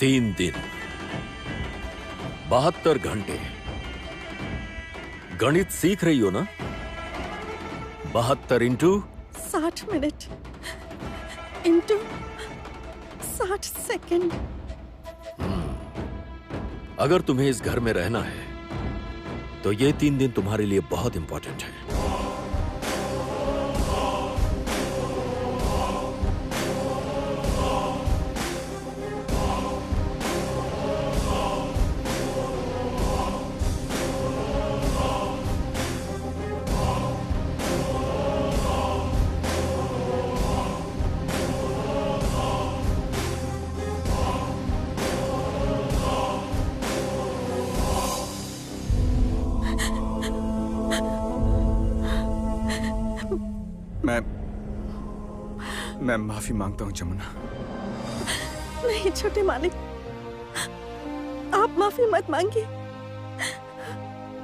3 दिन, 72 घंटे। गणित सीख रही हो ना? 72 इंटू 60 मिनट इंटू 60 सेकंड। अगर तुम्हें इस घर में रहना है तो ये 3 दिन तुम्हारे लिए बहुत इंपॉर्टेंट है। मैं माफी मांगता हूँ जमुना। नहीं छोटे मालिक, आप माफी मत मांगिए।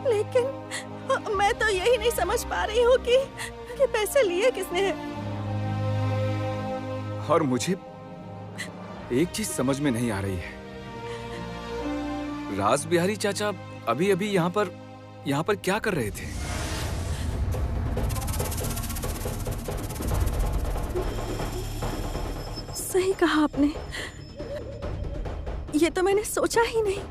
लेकिन मैं तो यही नहीं समझ पा रही हूँ कि पैसे लिए किसने हैं। और मुझे एक चीज समझ में नहीं आ रही है। राज बिहारी चाचा अभी अभी यहाँ पर क्या कर रहे थे? सही कहा आपने, ये तो मैंने सोचा ही नहीं।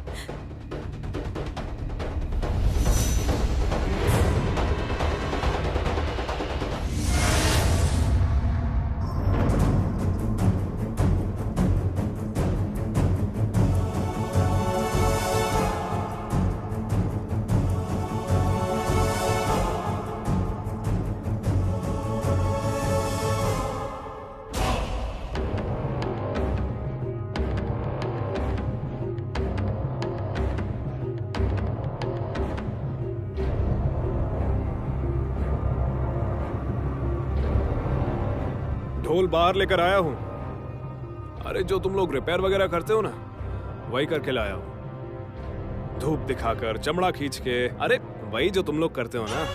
ढोल बाहर लेकर आया हूँ। अरे जो तुम लोग रिपेयर वगैरह करते हो ना, वही करके लाया हूँ। धूप दिखाकर, चमड़ा खींच के, अरे वही जो तुम लोग करते हो ना।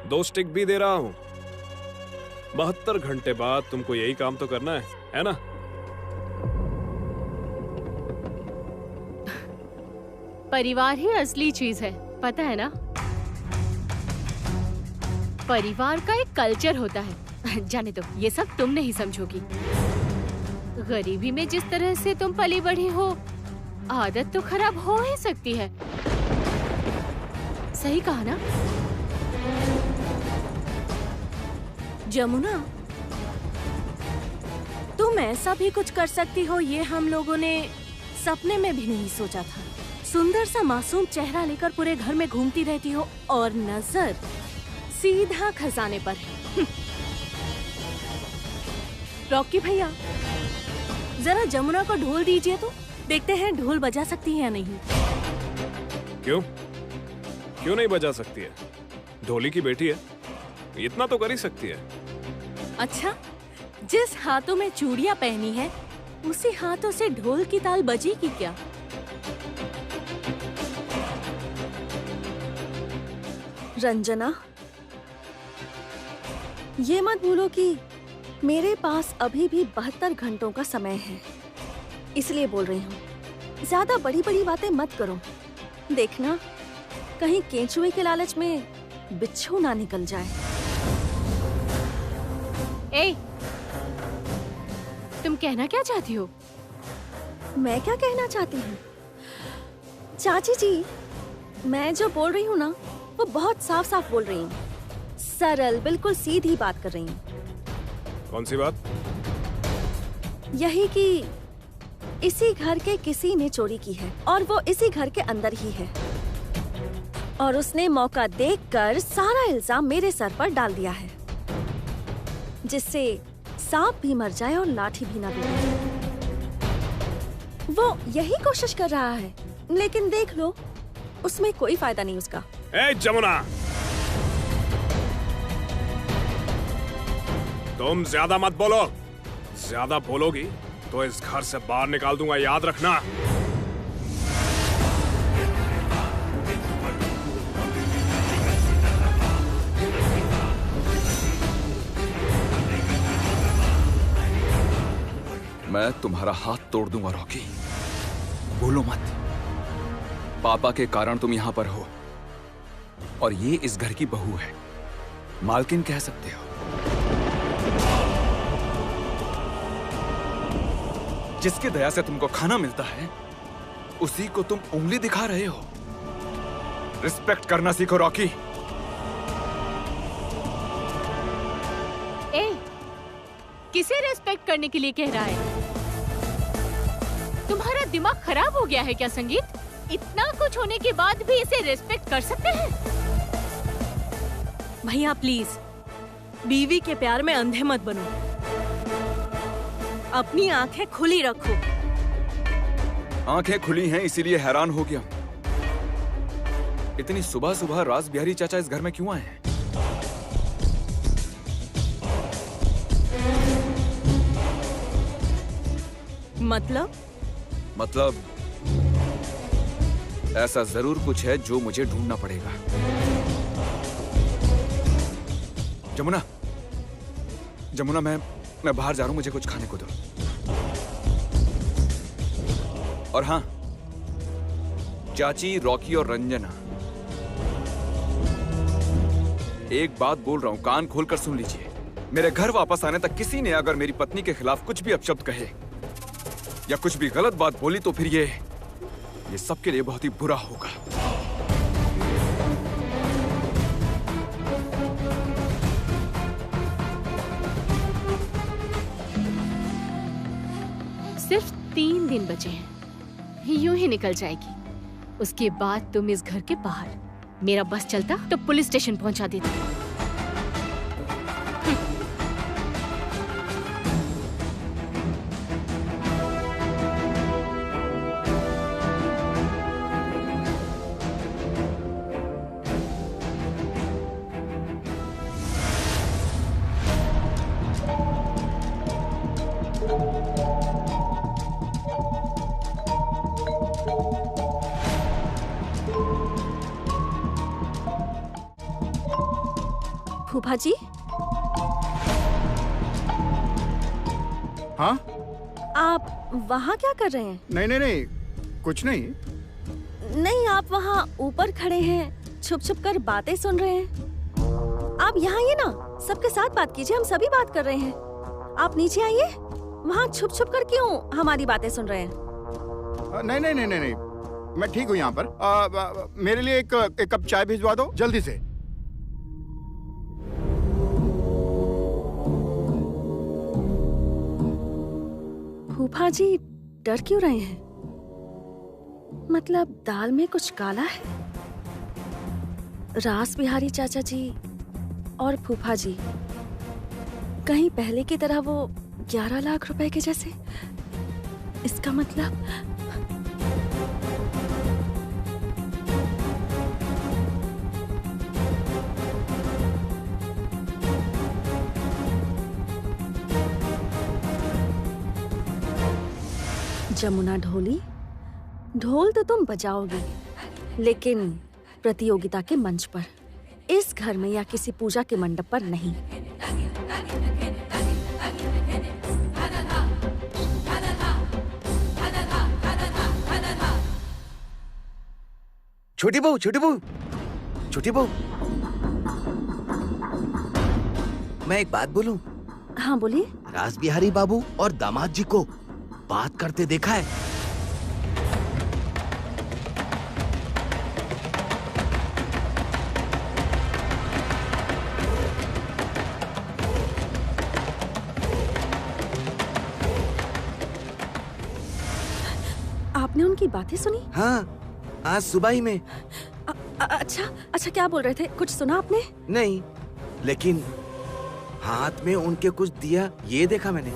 2 स्टिक भी दे रहा हूँ। 72 घंटे बाद तुमको यही काम तो करना है ना? परिवार ही असली चीज है, पता है ना? परिवार का एक कल्चर होता है। जाने दो, ये सब तुम नहीं समझोगी। गरीबी में जिस तरह से तुम पली बढ़ी हो, आदत तो खराब हो ही सकती है। सही कहा ना? जमुना, तुम ऐसा भी कुछ कर सकती हो, ये हम लोगों ने सपने में भी नहीं सोचा था। सुंदर सा मासूम चेहरा लेकर पूरे घर में घूमती रहती हो और नजर सीधा खजाने पर है। रॉकी भैया, जरा जमुना को ढोल दीजिए तो देखते हैं ढोल बजा सकती है या नहीं। क्यों नहीं बजा सकती है? ढोली की बेटी है, इतना तो कर ही सकती है। अच्छा, जिस हाथों में चूड़ियां पहनी है उसी हाथों से ढोल की ताल बजेगी क्या? रंजना, ये मत भूलो कि मेरे पास अभी भी 72 घंटों का समय है, इसलिए बोल रही हूँ। ज्यादा बड़ी बड़ी बातें मत करो। देखना कहीं केंचुए के लालच में बिच्छू ना निकल जाए। ए, तुम कहना क्या चाहती हो? मैं क्या कहना चाहती हूँ? चाची जी, मैं जो बोल रही हूँ ना, वो बहुत साफ साफ बोल रही हूँ। सरल, बिल्कुल सीधी बात कर रही हूँ। कौन सी बात? यही कि इसी घर के किसी ने चोरी की है और वो इसी घर के अंदर ही है, और उसने मौका देखकर सारा इल्जाम मेरे सर पर डाल दिया है, जिससे सांप भी मर जाए और लाठी भी ना टूटे। वो यही कोशिश कर रहा है, लेकिन देख लो, उसमें कोई फायदा नहीं उसका। ए जमुना, तुम ज्यादा मत बोलो। ज्यादा बोलोगी तो इस घर से बाहर निकाल दूंगा, याद रखना। मैं तुम्हारा हाथ तोड़ दूंगा रॉकी, भूलो मत। पापा के कारण तुम यहां पर हो और ये इस घर की बहू है, मालकिन कह सकते हो। जिसकी दया से तुमको खाना मिलता है उसी को तुम उंगली दिखा रहे हो। रिस्पेक्ट करना सीखो रॉकी। ए, किसे रेस्पेक्ट करने के लिए कह रहा है? तुम्हारा दिमाग खराब हो गया है क्या संगीत? इतना कुछ होने के बाद भी इसे रेस्पेक्ट कर सकते हैं? भैया प्लीज, बीवी के प्यार में अंधे मत बनो। अपनी आंखें खुली रखो। आंखें खुली हैं इसीलिए हैरान हो गया। इतनी सुबह सुबह रास बिहारी चाचा इस घर में क्यों आए हैं? मतलब ऐसा जरूर कुछ है जो मुझे ढूंढना पड़ेगा। जमुना, जमुना, मैं बाहर जा रहा हूं, मुझे कुछ खाने को दो। और हाँ, चाची, रॉकी और रंजना, एक बात बोल रहा हूं, कान खोलकर सुन लीजिए। मेरे घर वापस आने तक किसी ने अगर मेरी पत्नी के खिलाफ कुछ भी अपशब्द कहे या कुछ भी गलत बात बोली तो फिर ये सबके लिए बहुत ही बुरा होगा। सिर्फ 3 दिन बचे हैं, यूं ही निकल जाएगी। उसके बाद तुम इस घर के बाहर। मेरा बस चलता तो पुलिस स्टेशन पहुंचा देता। फूफा जी, हाँ? आप वहाँ क्या कर रहे हैं? नहीं, कुछ नहीं। नहीं, आप वहाँ ऊपर खड़े हैं, छुप छुप कर बातें सुन रहे हैं। आप यहाँ आइए ना, सबके साथ बात कीजिए, हम सभी बात कर रहे हैं। आप नीचे आइए, वहाँ छुप छुप कर क्यों हमारी बातें सुन रहे हैं? नहीं, मैं ठीक हूँ यहाँ पर। मेरे लिए एक कप चाय भिजवा दो जल्दी से। फूफा जी डर क्यों रहे हैं? मतलब दाल में कुछ काला है? रास बिहारी चाचा जी और फूफा जी कहीं पहले की तरह वो 11 लाख रुपए के जैसे? इसका मतलब जमुना ढोली, ढोल तो तुम बजाओगी, लेकिन प्रतियोगिता के मंच पर, इस घर में या किसी पूजा के मंडप पर नहीं। छोटी बहू, मैं एक बात बोलूं? हाँ बोलिए। रास बिहारी बाबू और दामाद जी को बात करते देखा है? आपने उनकी बातें सुनी? हाँ, आज सुबह ही में। अच्छा, क्या बोल रहे थे? कुछ सुना आपने? नहीं, लेकिन हाथ में उनके कुछ दिया, ये देखा मैंने।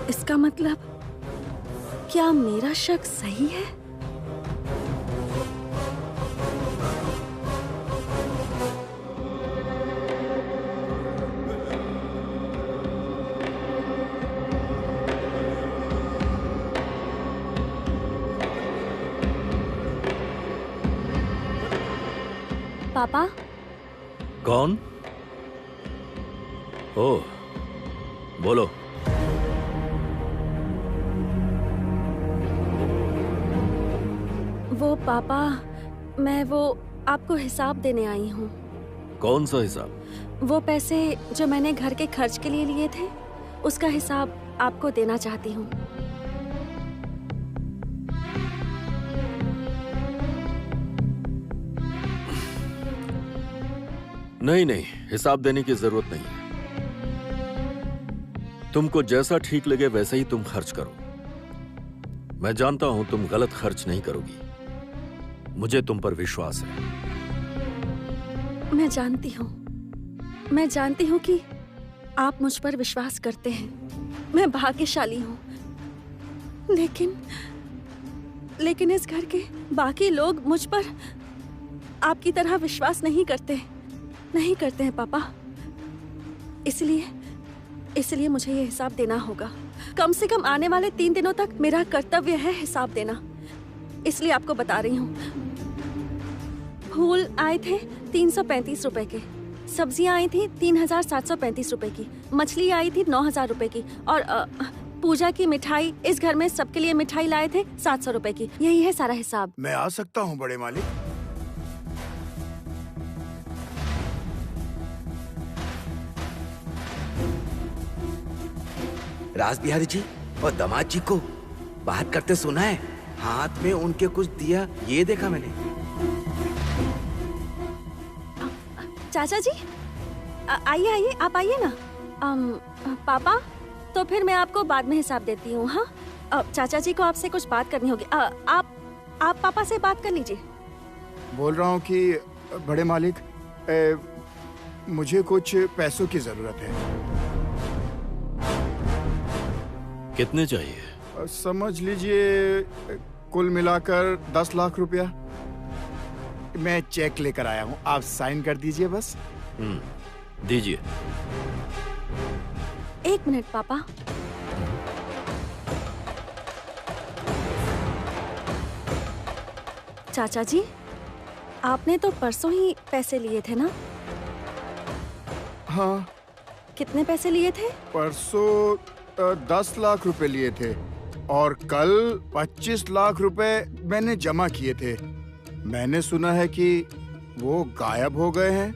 इसका मतलब क्या मेरा शक सही है? पापा? कौन? ओह, बोलो। वो पापा, मैं वो आपको हिसाब देने आई हूँ। कौन सा हिसाब? वो पैसे जो मैंने घर के खर्च के लिए लिए थे, उसका हिसाब आपको देना चाहती हूँ। नहीं नहीं, हिसाब देने की जरूरत नहीं है। तुमको जैसा ठीक लगे वैसे ही तुम खर्च करो। मैं जानता हूं तुम गलत खर्च नहीं करोगी। मुझे तुम पर विश्वास है। मैं जानती हूँ कि आप मुझ पर विश्वास करते हैं। मैं भाग्यशाली हूँ। लेकिन इस घर के बाकी लोग मुझ पर आपकी तरह विश्वास नहीं करते हैं पापा। इसलिए मुझे ये हिसाब देना होगा। कम से कम आने वाले 3 दिनों तक मेरा कर्तव्य है हिसाब देना। इसलिए आपको बता रही हूँ। फूल आए थे 335 रुपए के, सब्जियां आई थी 3735 रुपए की, मछली आई थी 9000 रुपए की, और पूजा की मिठाई, इस घर में सबके लिए मिठाई लाए थे 700 रुपए की। यही है सारा हिसाब। मैं आ सकता हूँ बड़े मालिक? राज बिहारी जी और दामाद जी को बात करते सुना है। हाथ में उनके कुछ दिया, ये देखा मैंने। चाचा जी, आइए आप आइए ना। पापा, तो फिर मैं आपको बाद में हिसाब देती हूँ। हाँ, चाचा जी को आपसे कुछ बात करनी होगी। आप पापा से बात कर लीजिए। बोल रहा हूँ कि बड़े मालिक, मुझे कुछ पैसों की जरूरत है। कितने चाहिए? समझ लीजिए कुल मिलाकर 10 लाख रुपया। मैं चेक लेकर आया हूँ, आप साइन कर दीजिए बस। दीजिए। 1 मिनट पापा। चाचा जी, आपने तो परसों ही पैसे लिए थे ना? हाँ। कितने पैसे लिए थे? परसों 10 लाख रुपए लिए थे और कल 25 लाख रुपए मैंने जमा किए थे। मैंने सुना है कि वो गायब हो गए हैं।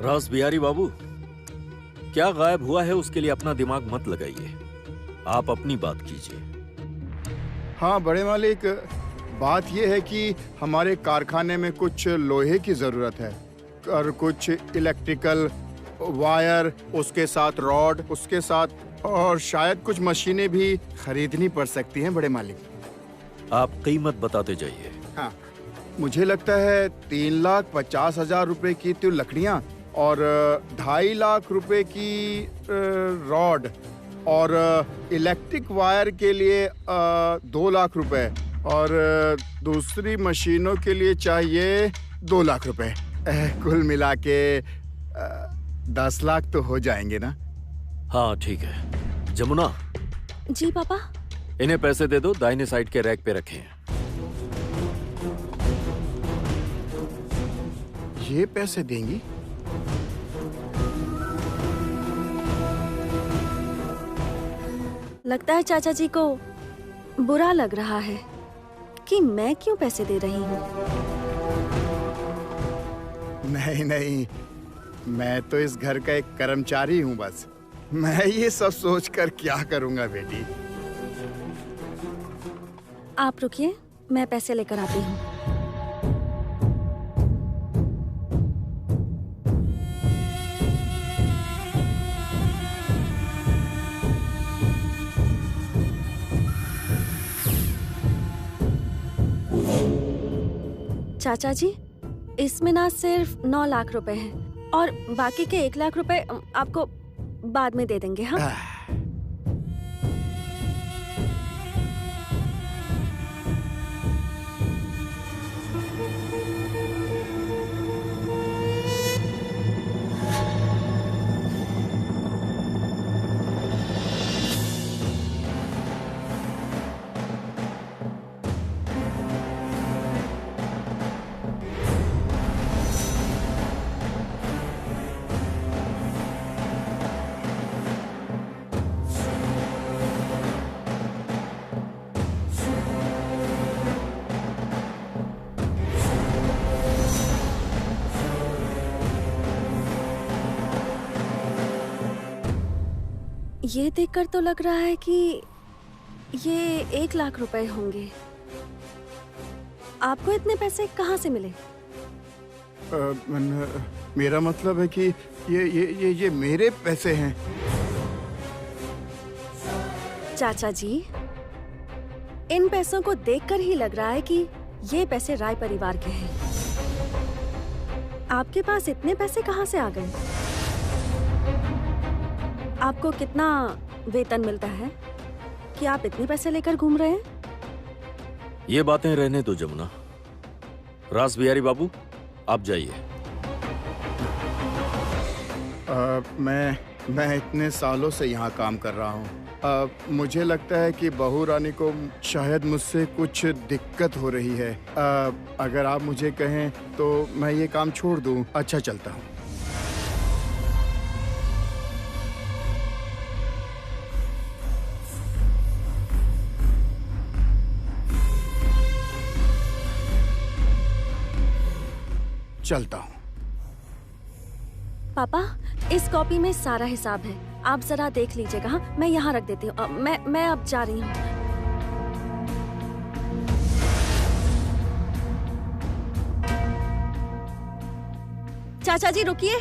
रास बिहारी बाबू, क्या गायब हुआ है उसके लिए अपना दिमाग मत लगाइए। आप अपनी बात कीजिए। हाँ बड़े मालिक, बात यह है कि हमारे कारखाने में कुछ लोहे की जरूरत है और कुछ इलेक्ट्रिकल वायर, उसके साथ रॉड, उसके साथ और शायद कुछ मशीनें भी खरीदनी पड़ सकती हैं बड़े मालिक। आप कीमत बताते जाइए। हाँ, मुझे लगता है 3,50,000 रुपए की तो लकड़ियाँ और 2.5 लाख रुपए की रॉड और इलेक्ट्रिक वायर के लिए 2 लाख रुपए और दूसरी मशीनों के लिए चाहिए 2 लाख रुपए। कुल मिला के 10 लाख तो हो जाएंगे ना? हाँ ठीक है। जमुना। जी पापा। इन्हें पैसे दे दो, दाहिने साइड के रैक पे रखें। ये पैसे देंगी? लगता है चाचा जी को बुरा लग रहा है कि मैं क्यों पैसे दे रही हूँ। नहीं, मैं तो इस घर का एक कर्मचारी हूँ बस। मैं ये सब सोचकर क्या करूँगा बेटी। आप रुकिए, मैं पैसे लेकर आती हूँ। चाचा जी, इसमें ना सिर्फ 9 लाख रुपए हैं और बाकी के 1 लाख रुपए आपको बाद में दे देंगे। हाँ? ये देखकर तो लग रहा है कि ये 1 लाख रुपए होंगे। आपको इतने पैसे कहाँ से मिले? मेरा मतलब है कि ये मेरे पैसे हैं। चाचा जी, इन पैसों को देखकर ही लग रहा है कि ये पैसे राय परिवार के हैं। आपके पास इतने पैसे कहाँ से आ गए? आपको कितना वेतन मिलता है कि आप इतने पैसे लेकर घूम रहे हैं? ये बातें रहने दो जमुना। रास बिहारी बाबू, आप जाइए। मैं इतने सालों से यहाँ काम कर रहा हूँ। मुझे लगता है कि बहू रानी को शायद मुझसे कुछ दिक्कत हो रही है। अगर आप मुझे कहें तो मैं ये काम छोड़ दूँ। अच्छा, चलता हूँ। चलता हूँ। पापा, इस कॉपी में सारा हिसाब है, आप जरा देख लीजिएगा। हाँ, मैं यहाँ रख देती हूँ। मैं अब जा रही हूँ। चाचा जी रुकिए।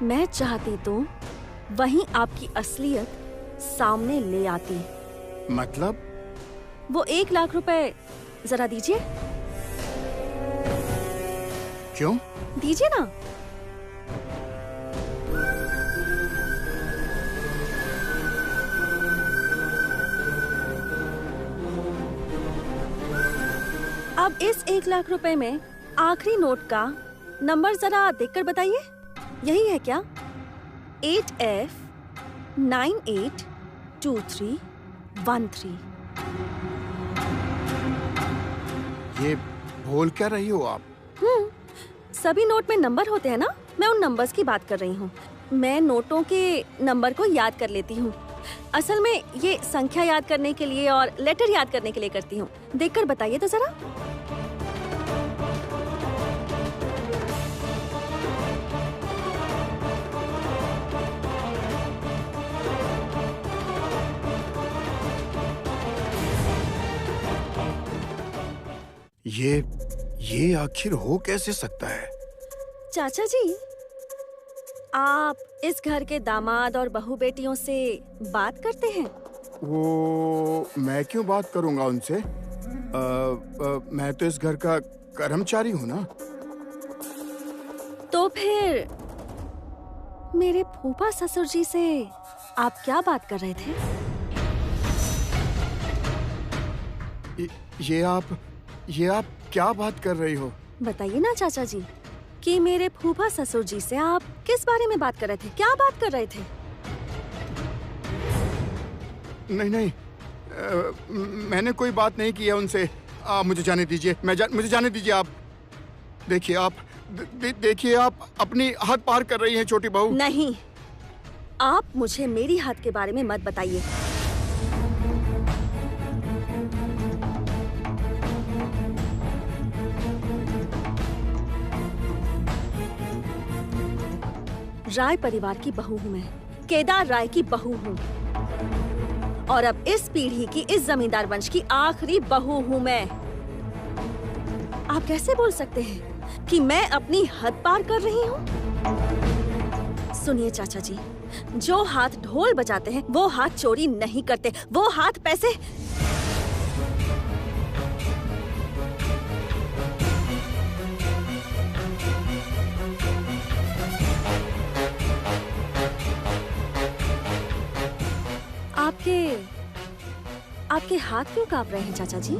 मैं चाहती तो वहीं आपकी असलियत सामने ले आती। मतलब? वो 1 लाख रुपए जरा दीजिए। क्यों? दीजिए ना। अब इस 1 लाख रुपए में आखिरी नोट का नंबर जरा देखकर बताइए। यही है क्या? 8F982313। ये बोल क्या रही हो आप? सभी नोट में नंबर होते हैं ना, मैं उन नंबर्स की बात कर रही हूँ। मैं नोटों के नंबर को याद कर लेती हूँ। असल में ये संख्या याद करने के लिए और लेटर याद करने के लिए करती हूँ। देखकर बताइए तो जरा। ये आखिर हो कैसे सकता है? चाचा जी, आप इस घर के दामाद और बहू बेटियों से बात करते हैं? वो मैं क्यों बात करूंगा उनसे? मैं तो इस घर का कर्मचारी हूँ ना। तो फिर मेरे फूफा ससुर जी से आप क्या बात कर रहे थे? ये आप क्या बात कर रही हो? बताइए ना चाचा जी कि मेरे फूफा ससुर जी से आप किस बारे में बात कर रहे थे? क्या बात कर रहे थे? नहीं, मैंने कोई बात नहीं की है उनसे। आप मुझे जाने दीजिए। मुझे जाने दीजिए। आप देखिए आप अपनी हद पार कर रही हैं छोटी बहू। नहीं, आप मुझे मेरी हद के बारे में मत बताइए। राय परिवार की बहू हूँ मैं, केदार राय की बहू हूँ, और अब इस पीढ़ी की, इस जमींदार वंश की आखिरी बहू हूँ मैं। आप कैसे बोल सकते हैं कि मैं अपनी हद पार कर रही हूँ? सुनिए चाचा जी, जो हाथ ढोल बजाते हैं वो हाथ चोरी नहीं करते, वो हाथ पैसे। आपके हाथ क्यों कांप रहे हैं चाचा जी?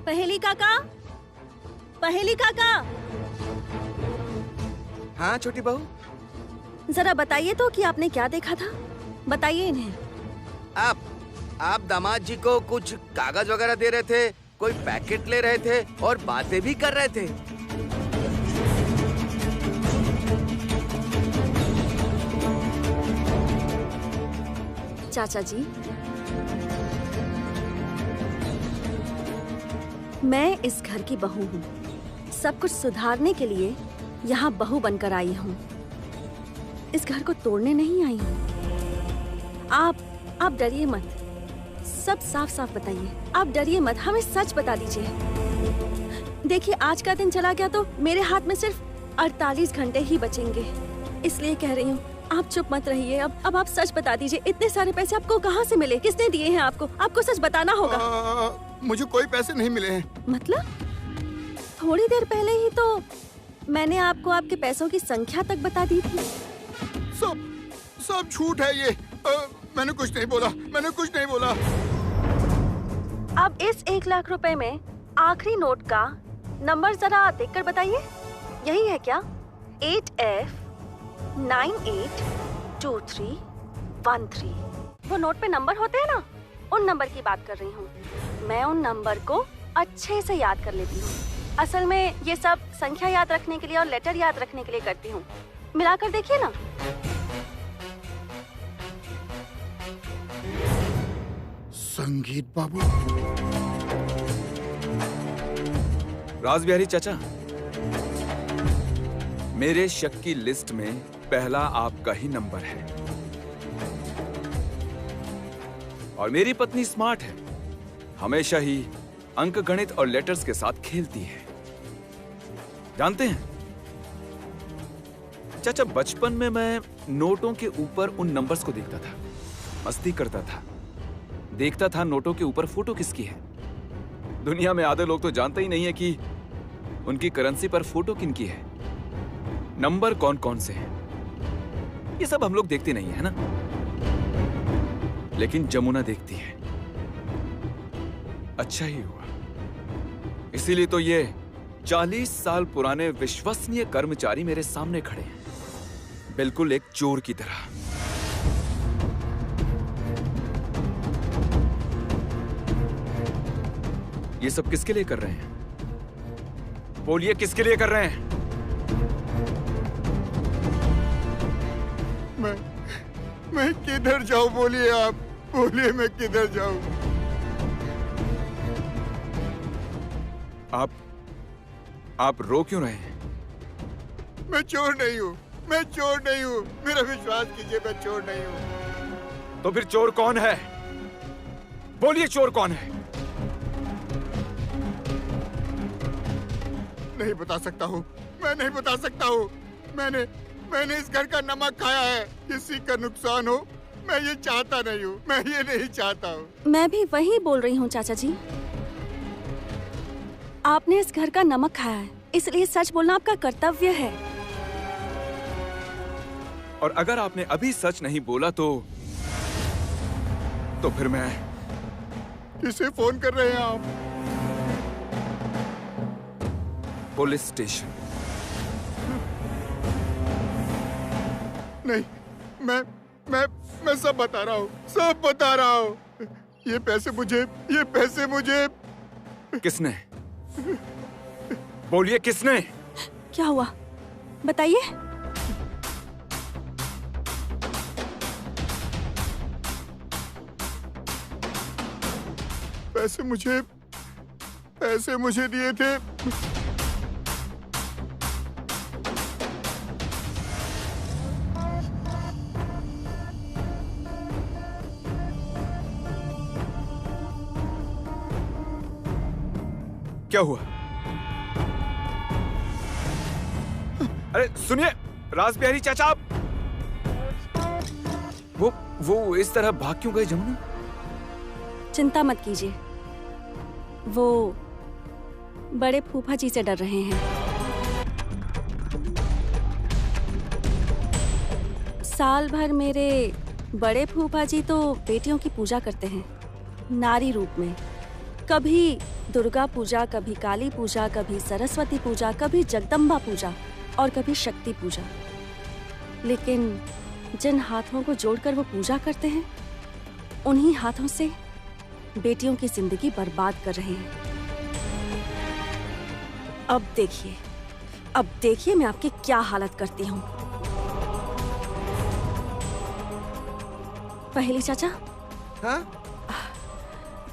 पहेली काका, पहेली काका। हाँ छोटी बहू, जरा बताइए तो कि आपने क्या देखा था। बताइए इन्हें। आप दामाद जी को कुछ कागज वगैरह दे रहे थे, कोई पैकेट ले रहे थे और बातें भी कर रहे थे। चाचा जी, मैं इस घर की बहू हूँ। सब कुछ सुधारने के लिए यहाँ बहू बनकर आई हूँ, इस घर को तोड़ने नहीं आई हूँ। आप डरिए मत, सब साफ साफ बताइए। आप डरिए मत, हमें सच बता दीजिए। देखिए, आज का दिन चला गया तो मेरे हाथ में सिर्फ 48 घंटे ही बचेंगे, इसलिए कह रही हूँ आप चुप मत रहिए। अब आप सच बता दीजिए, इतने सारे पैसे आपको कहाँ से मिले? किसने दिए हैं आपको? आपको सच बताना होगा। मुझे कोई पैसे नहीं मिले हैं। मतलब थोड़ी देर पहले ही तो मैंने आपको आपके पैसों की संख्या तक बता दी थी। सब झूठ है ये। मैंने कुछ नहीं बोला, मैंने कुछ नहीं बोला। अब इस 1 लाख रुपए में आखिरी नोट का नंबर जरा देखकर बताइए, यही है क्या? 8F982313। वो नोट पे नंबर होते हैं ना, उन नंबर की बात कर रही हूँ। मैं उन नंबर को अच्छे से याद कर लेती हूँ। असल में ये सब संख्या याद रखने के लिए और लेटर याद रखने के लिए करती हूँ। मिलाकर देखिए ना। संगीत बाबू। राज बिहारी चाचा, मेरे शक की लिस्ट में पहला आपका ही नंबर है। और मेरी पत्नी स्मार्ट है, हमेशा ही अंक गणित और लेटर्स के साथ खेलती है। जानते हैं चाचा, बचपन में मैं नोटों के ऊपर उन नंबर्स को देखता था, मस्ती करता था, देखता था नोटों के ऊपर फोटो किसकी है। दुनिया में आधे लोग तो जानते ही नहीं है कि उनकी करेंसी पर फोटो किनकी है, नंबर कौन कौन से हैं। ये सब हम लोग देखते नहीं है ना, लेकिन जमुना देखती है। अच्छा ही हुआ, इसीलिए तो ये 40 साल पुराने विश्वसनीय कर्मचारी मेरे सामने खड़े हैं, बिल्कुल एक चोर की तरह। ये सब किसके लिए कर रहे हैं? बोलिए, किसके लिए कर रहे हैं? मैं किधर जाऊं? बोलिए आप, बोलिए मैं किधर जाऊं? आप रो क्यों रहे हैं? मैं चोर नहीं हूँ, मैं चोर नहीं हूँ। मेरा विश्वास कीजिए, मैं चोर नहीं हूँ। तो फिर चोर कौन है? बोलिए, चोर कौन है? नहीं बता सकता हूँ, मैं नहीं बता सकता हूँ। मैंने इस घर का नमक खाया है। किसी का नुकसान हो, मैं ये चाहता नहीं हूँ, मैं ये नहीं चाहता हूँ। मैं भी वही बोल रही हूँ चाचा जी। आपने इस घर का नमक खाया है, इसलिए सच बोलना आपका कर्तव्य है। और अगर आपने अभी सच नहीं बोला तो फिर मैं... किसे फोन कर रहे हैं आप? Police station. नहीं, मैं सब बता रहा हूँ, सब बता रहा हूँ। ये पैसे मुझे किसने? बोलिए, किसने? क्या हुआ बताइए। पैसे मुझे दिए थे। क्या हुआ? अरे सुनिए राज बिहारी चाचा, आप वो इस तरह भाग क्यों गए जमुना? चिंता मत कीजिए, वो बड़े फूफा जी से डर रहे हैं। साल भर मेरे बड़े फूफा जी तो बेटियों की पूजा करते हैं नारी रूप में। कभी दुर्गा पूजा, कभी काली पूजा, कभी सरस्वती पूजा, कभी जगदम्बा पूजा और कभी शक्ति पूजा। लेकिन जिन हाथों को जोड़कर वो पूजा करते हैं, उन्हीं हाथों से बेटियों की जिंदगी बर्बाद कर रहे हैं। अब देखिए मैं आपकी क्या हालत करती हूँ। पहेली चाचा, हाँ?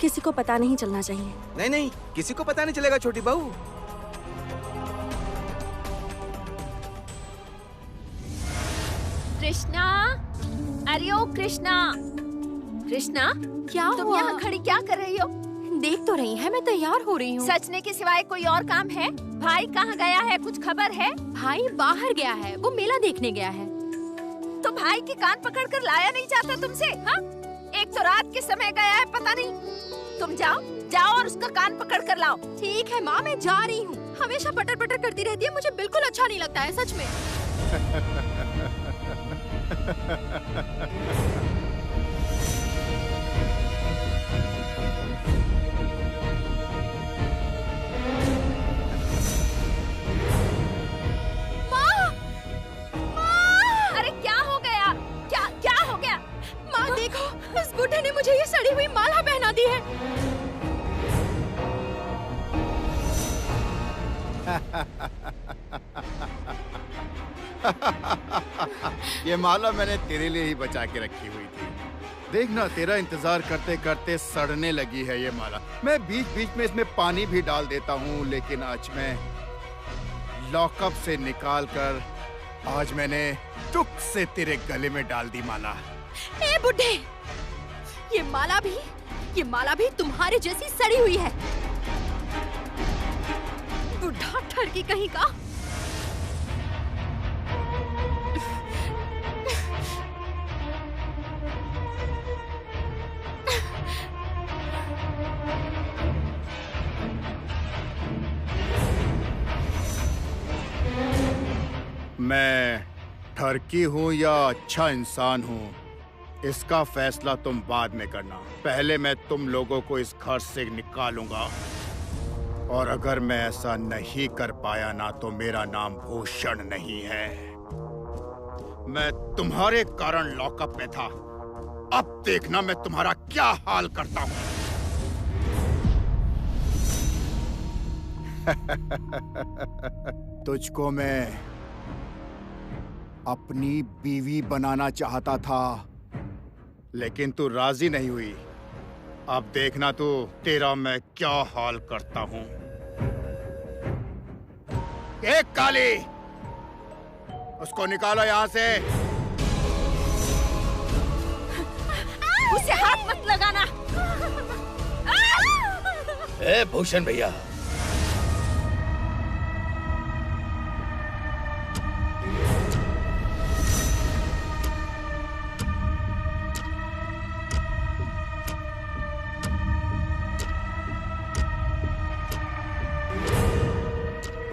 किसी को पता नहीं चलना चाहिए। नहीं नहीं, किसी को पता नहीं चलेगा छोटी बहू। कृष्णा, अरे ओ कृष्णा, कृष्णा क्या तुम हुआ? यहाँ खड़ी क्या कर रही हो? देख तो रही है, मैं तैयार हो रही हूँ। सचने के सिवाय कोई और काम है? भाई कहाँ गया है, कुछ खबर है? भाई बाहर गया है, वो मेला देखने गया है। तो भाई के कान पकड़ कर लाया नहीं जाता तुमसे? हाँ, एक तो रात के समय गया है, पता नहीं। तुम जाओ जाओ और उसका कान पकड़ कर लाओ। ठीक है माँ, मैं जा रही हूँ। हमेशा पटर पटर करती रहती है, मुझे बिल्कुल अच्छा नहीं लगता है, सच में। अरे क्या हो गया? क्या क्या हो गया? माँ देखो, इस बूढ़े ने मुझे ये सड़ी हुई माला पहना दी है। ये माला मैंने तेरे लिए ही बचा के रखी हुई थी। देखना, तेरा इंतजार करते करते सड़ने लगी है ये माला। मैं बीच बीच में इसमें पानी भी डाल देता हूँ, लेकिन आज मैं लॉकअप से निकाल कर आज मैंने टुक से तेरे गले में डाल दी माला। ए बुड्ढे, ये माला भी तुम्हारे जैसी सड़ी हुई है। बुढ़ा ठरकी कहीं का। मैं ठरकी हूँ या अच्छा इंसान हूँ, इसका फैसला तुम बाद में करना। पहले मैं तुम लोगों को इस घर से निकालूंगा, और अगर मैं ऐसा नहीं कर पाया ना, तो मेरा नाम भूषण नहीं है। मैं तुम्हारे कारण लॉकअप में था। अब देखना मैं तुम्हारा क्या हाल करता हूँ। तुझको मैं अपनी बीवी बनाना चाहता था, लेकिन तू राजी नहीं हुई। अब देखना तू, तेरा मैं क्या हाल करता हूँ। एक काली, उसको निकालो यहाँ से। उसे हाथ मत लगाना। ए भूषण भैया,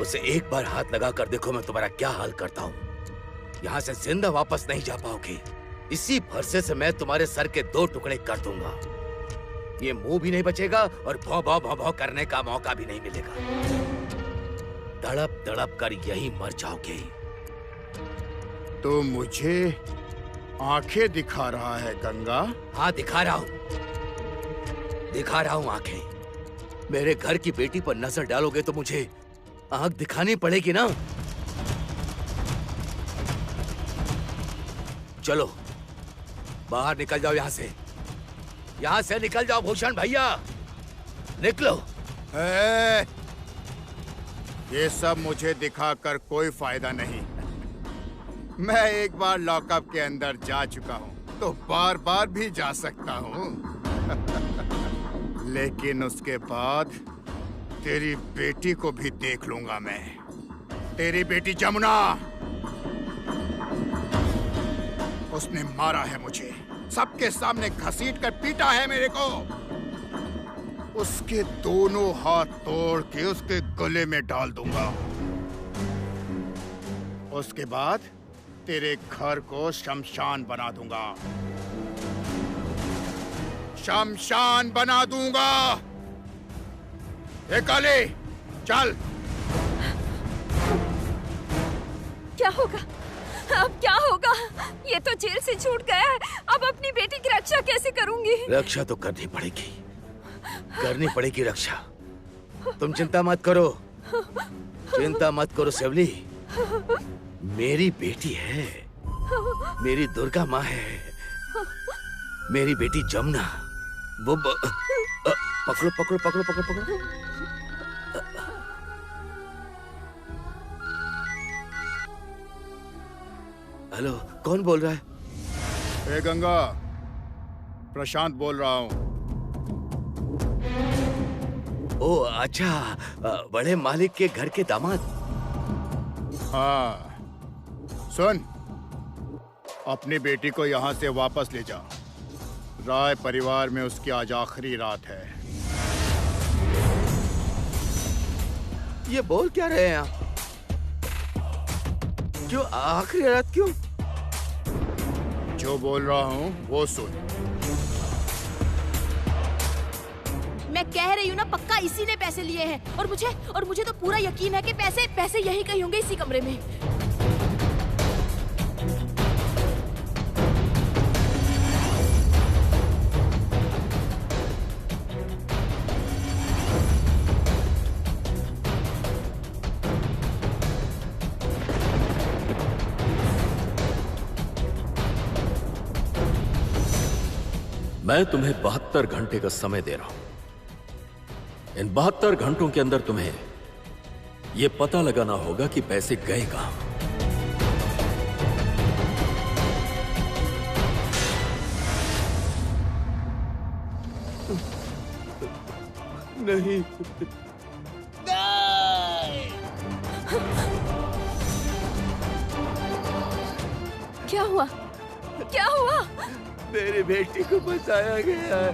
उसे एक बार हाथ लगा कर देखो, मैं तुम्हारा क्या हाल करता हूँ। यहाँ से जिंदा वापस नहीं जा पाओगे। इसी फरसे से मैं तुम्हारे सर के 2 टुकड़े कर दूंगा। ये मुंह भी नहीं बचेगा और भौ भौ भौ भौ करने का मौका भी नहीं मिलेगा। तड़प तड़प कर यही मर जाओगे। तो मुझे आंखें दिखा रहा है गंगा? हाँ, दिखा रहा हूँ आंखें। मेरे घर की बेटी पर नजर डालोगे तो मुझे आंख दिखानी पड़ेगी ना। चलो बाहर निकल जाओ, यहाँ से निकल जाओ भूषण भैया, निकलो। ये सब मुझे दिखाकर कोई फायदा नहीं। मैं एक बार लॉकअप के अंदर जा चुका हूँ, तो बार बार भी जा सकता हूँ। लेकिन उसके बाद तेरी बेटी को भी देख लूंगा मैं। तेरी बेटी जमुना, उसने मारा है मुझे, सबके सामने घसीट कर पीटा है मेरे को। उसके दोनों हाथ तोड़ के उसके गले में डाल दूंगा। उसके बाद तेरे घर को शमशान बना दूंगा। शमशान बना दूंगा। ए काली, चल। क्या होगा अब? क्या होगा? ये तो जेल से छूट गया है, अब अपनी बेटी की रक्षा कैसे करूंगी? रक्षा तो करनी पड़ेगी रक्षा। तुम चिंता मत करो सेवली। मेरी बेटी है, मेरी दुर्गा माँ है, मेरी बेटी जमुना, वो पकड़ो पकड़ो पकड़ो पकड़ो पकड़ो। हेलो, कौन बोल रहा है? ए गंगा, प्रशांत बोल रहा हूँ। ओ अच्छा, बड़े मालिक के घर के दामाद। हाँ, सुन, अपनी बेटी को यहाँ से वापस ले जा। राय परिवार में उसकी आज आखिरी रात है। ये बोल क्या रहे हैं आप? क्यों आखिरी रात क्यों? जो बोल रहा हूँ वो सुन। मैं कह रही हूँ ना, पक्का इसी ने पैसे लिए हैं और मुझे तो पूरा यकीन है कि पैसे यही कहीं होंगे, इसी कमरे में। मैं तुम्हें 72 घंटे का समय दे रहा हूं। इन 72 घंटों के अंदर तुम्हें यह पता लगाना होगा कि पैसे गए कहां। नहीं, क्या हुआ? क्या हुआ? मेरी बेटी को फंसाया गया है।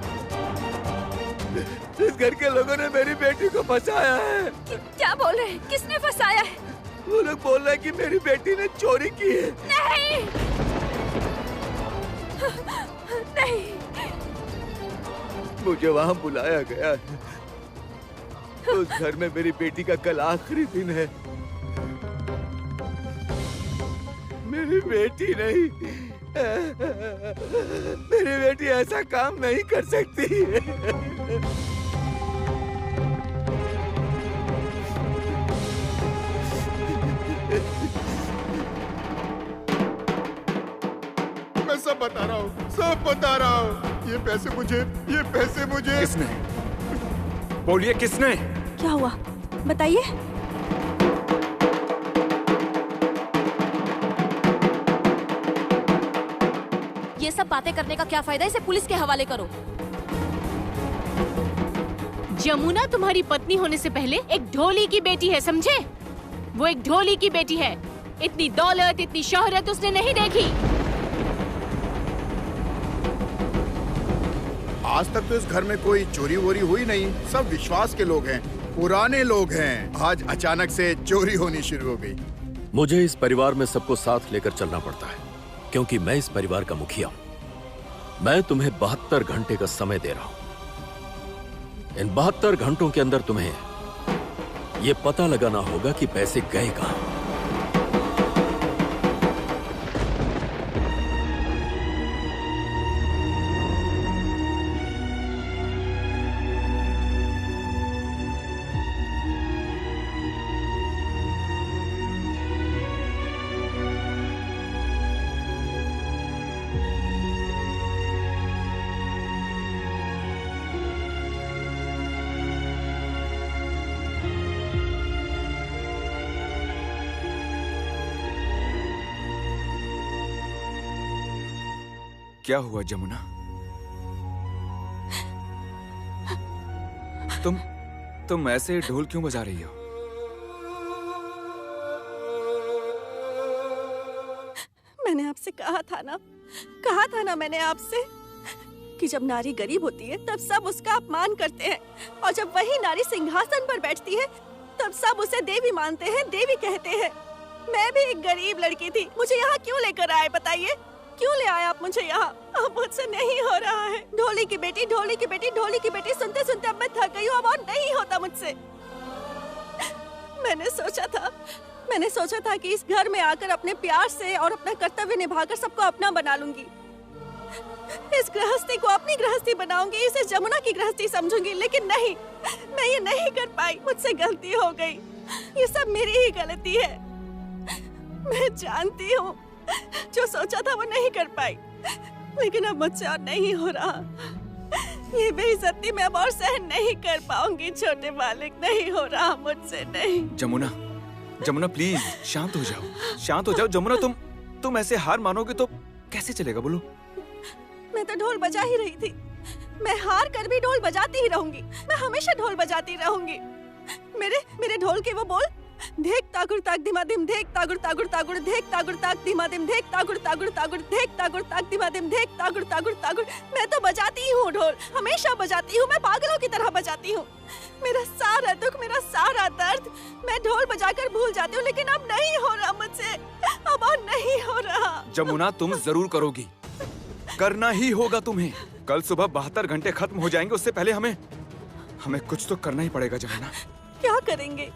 इस घर के लोगों ने मेरी बेटी को फंसाया है। क्या बोल रहे हैं? किसने फंसाया है? वो लोग बोल रहे हैं कि मेरी बेटी ने चोरी की है। नहीं, नहीं। मुझे वहाँ बुलाया गया है। उस घर में मेरी बेटी का कल आखिरी दिन है। मेरी बेटी नहीं, मेरी बेटी ऐसा काम नहीं कर सकती। मैं सब बता रहा हूँ, सब बता रहा हूँ। ये पैसे मुझे किसने? बोलिए किसने? क्या हुआ बताइए। ये सब बातें करने का क्या फायदा? इसे पुलिस के हवाले करो। जमुना तुम्हारी पत्नी होने से पहले एक ढोली की बेटी है, समझे? वो एक ढोली की बेटी है। इतनी दौलत, इतनी शोहरत उसने नहीं देखी। आज तक तो इस घर में कोई चोरी वोरी हुई नहीं। सब विश्वास के लोग हैं, पुराने लोग हैं। आज अचानक से चोरी होनी शुरू हो गई। मुझे इस परिवार में सबको साथ लेकर चलना पड़ता है, क्योंकि मैं इस परिवार का मुखिया हूं। मैं तुम्हें 72 घंटे का समय दे रहा हूं। इन 72 घंटों के अंदर तुम्हें यह पता लगाना होगा कि पैसे गए कहां। क्या हुआ जमुना? तुम ऐसे ढोल क्यों बजा रही हो? मैंने आपसे कहा था ना मैंने आपसे कि जब नारी गरीब होती है तब सब उसका अपमान करते हैं, और जब वही नारी सिंहासन पर बैठती है तब सब उसे देवी मानते हैं, देवी कहते हैं। मैं भी एक गरीब लड़की थी। मुझे यहाँ क्यों लेकर आए बताइए? क्यों ले आए आप मुझे यहाँ? अब मुझसे नहीं हो रहा है। ढोली की बेटी, ढोली की बेटी, ढोली की बेटी सुनते सुनते अब मैं थक गई हूँ। अब और नहीं होता मुझसे। मैंने सोचा था कि इस घर में आकर अपने प्यार से और अपना कर्तव्य निभाकर सबको अपना बना लूंगी। इस गृहस्थी को अपनी गृहस्थी बनाऊंगी, इसे जमुना की गृहस्थी समझूंगी। लेकिन नहीं, मैं ये नहीं कर पाई। मुझसे गलती हो गई। ये सब मेरी ही गलती है। मैं जानती हूँ जो सोचा था वो नहीं कर पाई। लेकिन अब मुझसे और नहीं हो रहा। ये बेइज्जती मैं अब और सहन नहीं कर पाऊंगी छोटे मालिक, नहीं हो रहा मुझसे, नहीं। जमुना, जमुना प्लीज शांत हो जाओ, शांत हो जाओ। जमुना तुम ऐसे हार मानोगे तो कैसे चलेगा, बोलो। मैं तो ढोल बजा ही रही थी, मैं हार कर भी ढोल बजाती ही रहूंगी, मैं हमेशा ढोल बजाती रहूंगी। मेरे ढोल के वो बोल, धेक तागुर ताक दिमा दिम, धेक तागुर तागुर तागुर, धेक तागुर ताक दिमा दिम, धेक तागुर तागुर तागुर, धेक तागुर ताक दिमा दिम, धेक तागुर तागुर तागुर। मैं तो बजाती ही हूँ ढोल, हमेशा बजाती हूँ, मैं पागलों की तरह बजाती हूँ। मेरा सारा दुख, मेरा सारा दर्द मैं ढोल बजाकर भूल जाती हूँ, लेकिन अब नहीं हो रहा मुझसे, अब और नहीं हो रहा। जमुना तुम जरूर करोगी, करना ही होगा तुम्हें। कल सुबह 72 घंटे खत्म हो जाएंगे, उससे पहले हमें कुछ तो करना ही पड़ेगा जमुना। क्या करेंगे?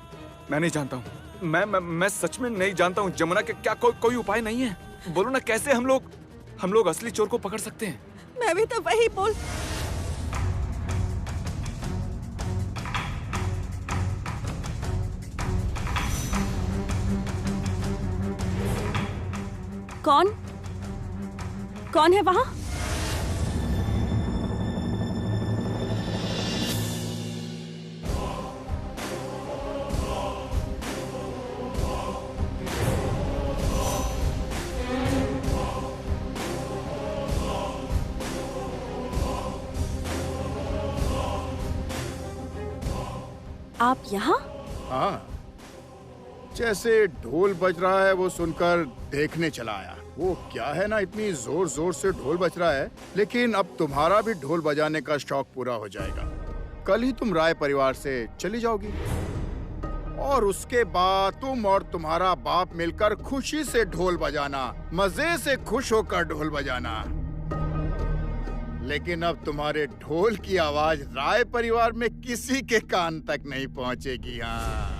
मैं नहीं जानता हूँ, मैं सच में नहीं जानता हूँ जमुना। के क्या कोई उपाय नहीं है? बोलो ना, कैसे हम लोग असली चोर को पकड़ सकते हैं? मैं भी तो वही बोल। कौन है वहाँ? आप यहाँ? हाँ, जैसे ढोल बज रहा है वो सुनकर देखने चला आया। वो क्या है ना, इतनी जोर जोर से ढोल बज रहा है, लेकिन अब तुम्हारा भी ढोल बजाने का शौक पूरा हो जाएगा। कल ही तुम राय परिवार से चली जाओगी और उसके बाद तुम और तुम्हारा बाप मिलकर खुशी से ढोल बजाना, मजे से खुश होकर ढोल बजाना। लेकिन अब तुम्हारे ढोल की आवाज राय परिवार में किसी के कान तक नहीं पहुंचेगी। हाँ,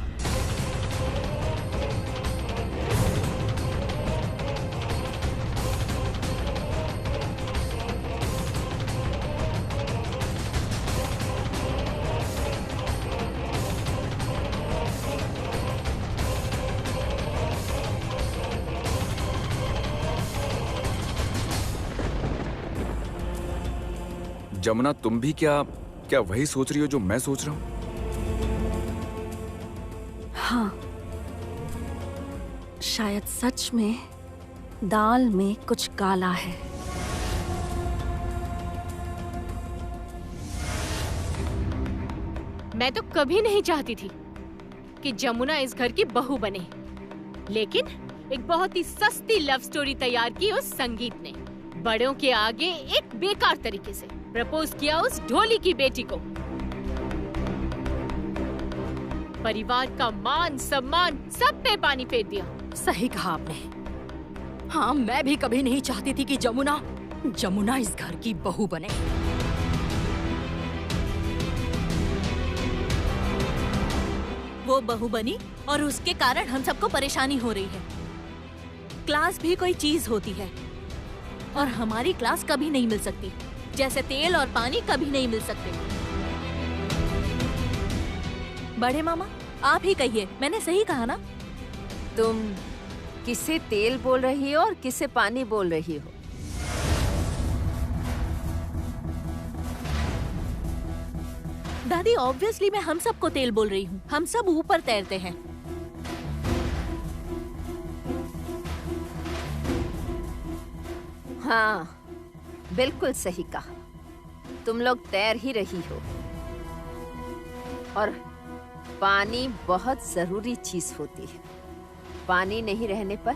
जमुना तुम भी क्या वही सोच रही हो जो मैं सोच रहा हूँ? हाँ, शायद सच में दाल में कुछ काला है। मैं तो कभी नहीं चाहती थी कि जमुना इस घर की बहू बने, लेकिन एक बहुत ही सस्ती लव स्टोरी तैयार की उस संगीत ने। बड़ों के आगे एक बेकार तरीके से प्रपोज किया उस ढोली की बेटी को। परिवार का मान सम्मान सब पे पानी फेर दिया। सही कहा आपने। हाँ, मैं भी कभी नहीं चाहती थी कि जमुना इस घर की बहू बने। वो बहू बनी और उसके कारण हम सबको परेशानी हो रही है। क्लास भी कोई चीज होती है और हमारी क्लास कभी नहीं मिल सकती, जैसे तेल और पानी कभी नहीं मिल सकते। बड़े मामा, आप ही कहिए, मैंने सही कहा ना? तुम किसे तेल बोल रही हो और किसे पानी बोल रही हो? दादी, ऑब्वियसली मैं हम सबको तेल बोल रही हूँ। हम सब ऊपर तैरते हैं। हाँ, बिल्कुल सही कहा। तुम लोग तैर ही रही हो और पानी बहुत जरूरी चीज होती है। पानी नहीं रहने पर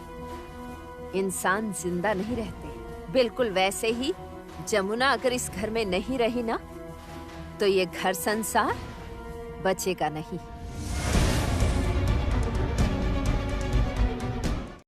इंसान जिंदा नहीं रहते। बिल्कुल वैसे ही जमुना अगर इस घर में नहीं रही ना, तो ये घर संसार बचेगा नहीं।